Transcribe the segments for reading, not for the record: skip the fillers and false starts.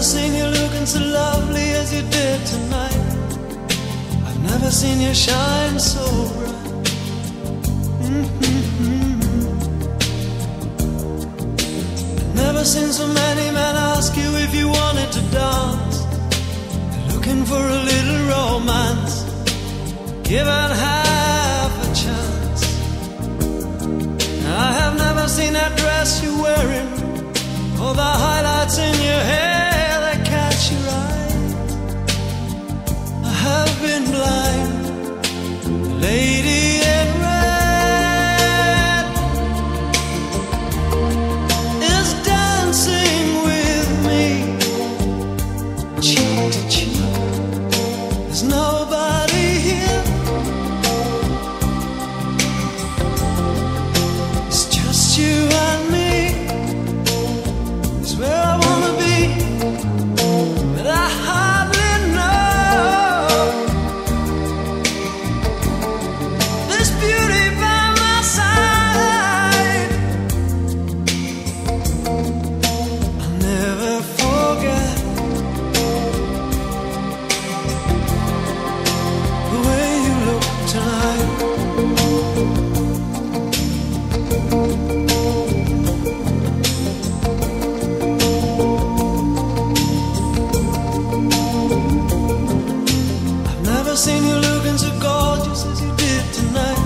seen you looking so lovely as you did tonight. I've never seen you shine so bright. I've never seen so many men ask you if you wanted to dance. They're looking for a little romance, given half a chance. I have never seen that dress you're wearing, or the highlights in your hair that catch your eye. I have been blind. The lady in red is dancing with me, cheek to cheek. There's nobody here. It's just you and me. It's where I wanna be, but I hardly know. This beauty by my side, I'll never forget the way you look tonight. I've never seen you looking so gorgeous as you did tonight.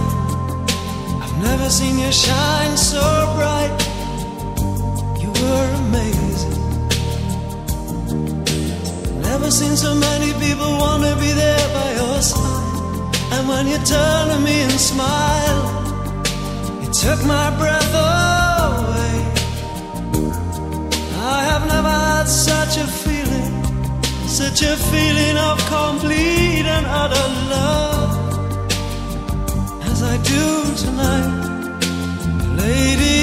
I've never seen you shine so bright. You were amazing. Never seen so many people want to be there by your side. And when you turn to me and smile, it took my breath away. I have never had such a feeling, such a feeling of complete and utter love as I do tonight, lady.